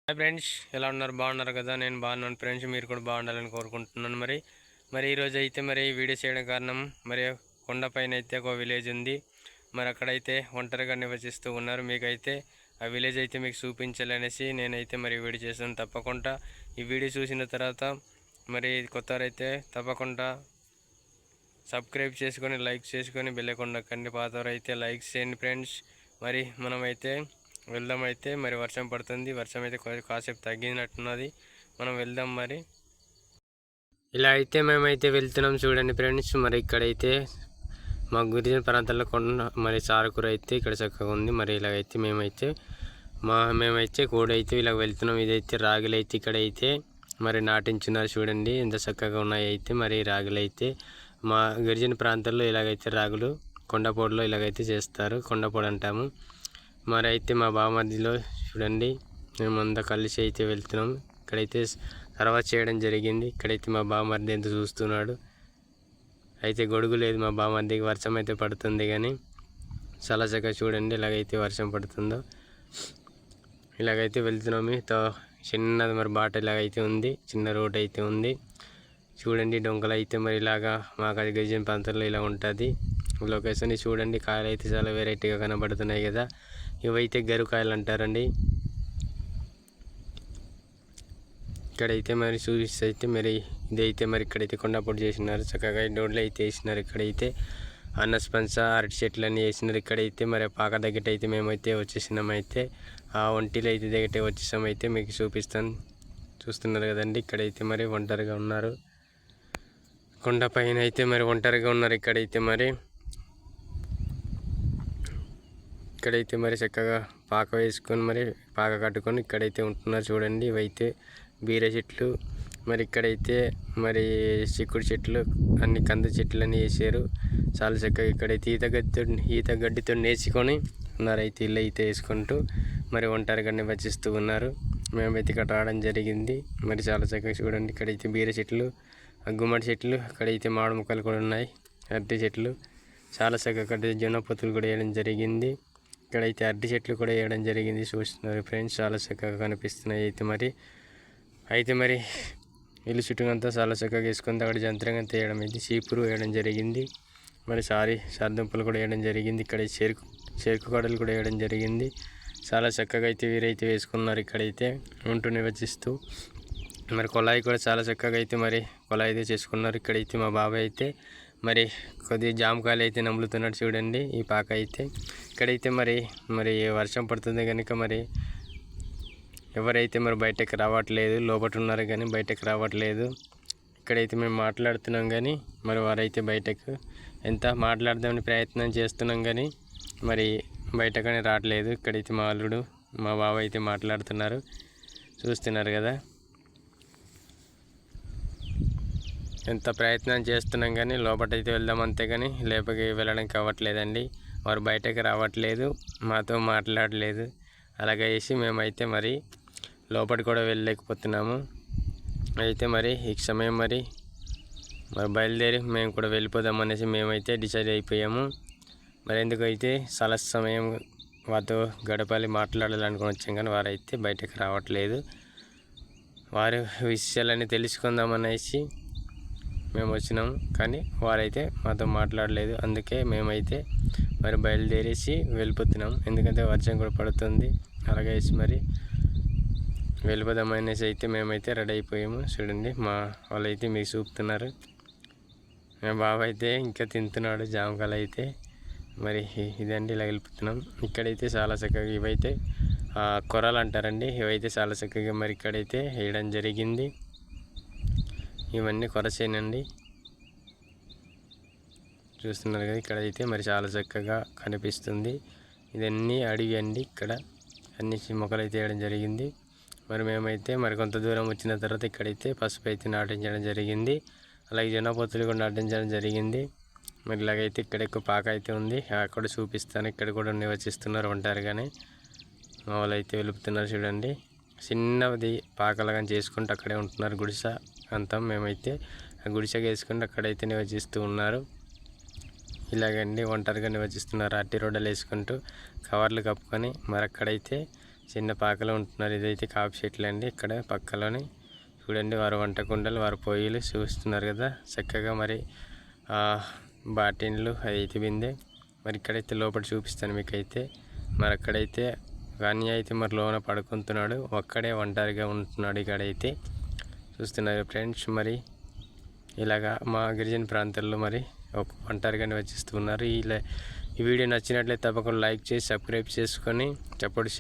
Hi friends, ఎలా ఉన్నారు? బాగున్నారు కదా? నేను బాగున్నాను ఫ్రెండ్స్. మీరు కూడా బాగుండాలని కోరుకుంటున్నాను. మరి ఈరోజు అయితే వీడియో చేయడం కారణం కొండపైన అయితే ఒక విలేజ్ ఉంది. మరి అక్కడైతే ఒంటరిగా నివసిస్తూ ఉన్నారు. మీకైతే ఆ విలేజ్ అయితే మీకు చూపించాలనేసి నేనైతే వీడియో చేస్తాను. తప్పకుండా ఈ వీడియో చూసిన తర్వాత కొత్తవారైతే తప్పకుండా సబ్స్క్రైబ్ చేసుకొని లైక్ చేసుకొని బెల్ ఐకాన్ నొక్కండి. పాతవారైతే లైక్ చేయండి ఫ్రెండ్స్. మనమైతే వెళ్దాం. అయితే వర్షం పడుతుంది. వర్షం అయితే కాసేపు తగ్గినట్టున్నది. మనం వెళ్దాం. ఇలా అయితే మేమైతే వెళ్తున్నాం. చూడండి ఫ్రెండ్స్, ఇక్కడైతే మా గిరిజన ప్రాంతాల్లో కొండ చారకూర అయితే ఇక్కడ చక్కగా ఉంది. ఇలాగైతే మేమైతే కూడైతే ఇలా వెళ్తున్నాం. ఇదైతే రాగులు అయితే ఇక్కడైతే నాటించున్నారు. చూడండి ఎంత చక్కగా ఉన్నాయి. అయితే రాగులు అయితే మా గిరిజన ప్రాంతాల్లో ఇలాగైతే రాగులు కొండపోడులో ఇలాగైతే చేస్తారు. కొండపోడు అంటాము. అయితే మా బావమరిదిలో చూడండి మేమంతా కలిసి అయితే వెళ్తున్నాం. ఇక్కడైతే తర్వాత చేయడం జరిగింది. ఇక్కడైతే మా బావమరిది ఎంత చూస్తున్నాడు. అయితే గొడుగు లేదు మా బావమరిదికి. వర్షం అయితే పడుతుంది కానీ చాలా చక్కగా చూడండి ఇలాగైతే వర్షం పడుతుందో. ఇలాగైతే వెళ్తున్నాము. చిన్నది బాట ఇలాగైతే ఉంది. చిన్న రోడ్ అయితే ఉంది. చూడండి డొంకలు అయితే ఇలాగా మాకు అది గిరిజన ప్రాంతంలో ఇలా ఉంటుంది. లొకేషన్ చూడండి. కాయలు అయితే చాలా వెరైటీగా కనబడుతున్నాయి కదా. ఇవైతే గరుకాయలు అంటారండి. ఇక్కడైతే చూపిస్తే అయితే ఇదైతే ఇక్కడైతే కొండపోటు చేసినారు. చక్కగా రోడ్లు అయితే వేసినారు. ఇక్కడైతే అన్నస్పంచ అరటి చెట్లు అన్నీ వేసినారు. ఇక్కడైతే పాక దగ్గర అయితే మేమైతే వచ్చేసినామైతే ఆ ఒంటిలో అయితే దగ్గర వచ్చేసామైతే మీకు చూపిస్తాను. చూస్తున్నారు కదండి. ఇక్కడైతే ఒంటరిగా ఉన్నారు. కొండపైన అయితే ఒంటరిగా ఉన్నారు. ఇక్కడైతే చక్కగా పాక వేసుకొని పాక కట్టుకొని ఇక్కడైతే ఉంటున్నారు. చూడండి ఇవైతే బీర చెట్లు. ఇక్కడైతే చిక్కుడు చెట్లు అన్ని కంద చెట్లు అన్నీ వేసారు. చాలా చక్కగా ఇక్కడైతే ఈత గడ్డితో నేర్చుకొని ఉన్నారు. అయితే ఇల్లు అయితే వేసుకుంటూ ఒంటరిగా నివసిస్తూ ఉన్నారు. మేమైతే ఇక్కడ రావడం జరిగింది. చాలా చక్కగా చూడండి. ఇక్కడైతే బీర చెట్లు, గుమ్మడి చెట్లు, అక్కడైతే మామిడి మొక్కలు కూడా ఉన్నాయి. అరటి చెట్లు చాలా చక్కగా. అక్కడ జొన్న పొత్తులు కూడా వేయడం జరిగింది. ఇక్కడైతే అరటి చెట్లు కూడా వేయడం జరిగింది. చూస్తున్నారు ఫ్రెండ్స్, చాలా చక్కగా కనిపిస్తున్నాయి. అయితే ఇల్లు చుట్టూనంతా చాలా చక్కగా వేసుకుంది. అక్కడ జంత్రంగా వేయడం అయింది. చీపురు వేయడం జరిగింది. సర్దుంపులు కూడా వేయడం జరిగింది. ఇక్కడ చెరుకు కడలు కూడా వేయడం జరిగింది. చాలా చక్కగా అయితే వీరైతే వేసుకున్నారు. ఇక్కడైతే ఉంటూ నివసిస్తూ కొలాయి కూడా చాలా చక్కగా అయితే కొలాయి అయితే చేసుకున్నారు. ఇక్కడైతే మా బాబాయ్ అయితే కొద్దిగా జామకాయలు అయితే నమ్ములుతున్నాడు. చూడండి ఈ పాక అయితే. ఇక్కడైతే వర్షం పడుతుంది కనుక ఎవరైతే బయటకు రావట్లేదు. లోపల ఉన్నారు కానీ బయటకు రావట్లేదు. ఇక్కడైతే మేము మాట్లాడుతున్నాం కానీ వారైతే బయటకు ఎంత మాట్లాడదామని ప్రయత్నం చేస్తున్నాం కానీ బయటకనే రావట్లేదు. ఇక్కడైతే మా అల్లుడు మా బావ అయితే మాట్లాడుతున్నారు. చూస్తున్నారు కదా. ఎంత ప్రయత్నం చేస్తున్నాం కానీ లోపలైతే వెళ్దాం అంతే కానీ వెళ్ళడానికి అవ్వట్లేదండి. వారు బయటకు రావట్లేదు, మాతో మాట్లాడలేదు. అలాగే వేసి మేమైతే లోపలికి కూడా వెళ్ళలేకపోతున్నాము. అయితే ఈ సమయం బయలుదేరి మేము కూడా వెళ్ళిపోదాం అనేసి మేమైతే డిసైడ్ అయిపోయాము. ఎందుకైతే చాలా సమయం వారితో గడపాలి, మాట్లాడాలనుకుని వచ్చాం కానీ వారైతే బయటకు రావట్లేదు. వారి విషయాలన్నీ తెలుసుకుందామనేసి మేము వచ్చినాము కానీ వారైతే మాతో మాట్లాడలేదు. అందుకే మేమైతే బయలుదేరేసి వెళ్ళిపోతున్నాం. ఎందుకంటే వర్షం కూడా పడుతుంది. అలాగే వెళ్ళిపోదామనేసి అయితే మేమైతే రెడీ అయిపోయాము. చూడండి మా వాళ్ళైతే మీకు చూపుతున్నారు. మా బాబు అయితే ఇంకా తింటున్నాడు జామకాయలు అయితే. ఇదండి ఇలా వెళ్ళిపోతున్నాం. ఇక్కడైతే చాలా చక్కగా ఇవైతే కొరలు అంటారండి. ఇవైతే చాలా చక్కగా ఇక్కడైతే వేయడం జరిగింది. ఇవన్నీ కొరసేనండి. చూస్తున్నారు కదా. ఇక్కడైతే చాలా చక్కగా కనిపిస్తుంది. ఇదన్నీ అడవి అండి. ఇక్కడ అన్ని మొక్కలు అయితే వేయడం జరిగింది. మేమైతే కొంత దూరం వచ్చిన తర్వాత ఇక్కడైతే పసుపు అయితే నాటించడం జరిగింది. అలాగే జొన్న పొత్తులు కూడా నాటించడం జరిగింది. ఇలాగైతే ఇక్కడ ఎక్కువ పాక అయితే ఉంది. అక్కడ చూపిస్తాను. ఇక్కడ కూడా నివసిస్తున్నారు ఒంటరిగానే. మా వాళ్ళు అయితే వెలుపుతున్నారు. చూడండి చిన్నది పాకలాగా చేసుకుంటూ అక్కడే ఉంటున్నారు. గుడిసె అంతా మేమైతే ఆ గుడిసెగా వేసుకుంటూ అక్కడైతే నివసిస్తూ ఉన్నారు. ఇలాగండి ఒంటరిగా నివసిస్తున్నారు. అట్టి రోడ్డలు వేసుకుంటూ కవర్లు కప్పుకొని అక్కడైతే చిన్న పాకలో ఉంటున్నారు. ఇదైతే కాపు చెట్లు అండి. ఇక్కడ పక్కలోనే చూడండి వారు వంట కుండలు, వారు పొయ్యిలు చూస్తున్నారు కదా చక్కగా. మరి బాటిన్లు అయితే బిందె. మరి ఇక్కడైతే లోపల చూపిస్తాను మీకైతే. మరి అక్కడైతే కానీ అయితే మరి లోన పడుకుంటున్నాడు, ఒక్కడే ఒంటరిగా ఉంటున్నాడు. ఇక్కడైతే చూస్తున్నారు ఫ్రెండ్స్. మరి ఇలాగా మా గిరిజన ప్రాంతాల్లో మరి ఒంటరిగానే వచ్చిస్తున్నారు. ఈ వీడియో నచ్చినట్లయితే తప్పకుండా లైక్ చేసి సబ్స్క్రైబ్ చేసుకొని సపోర్ట్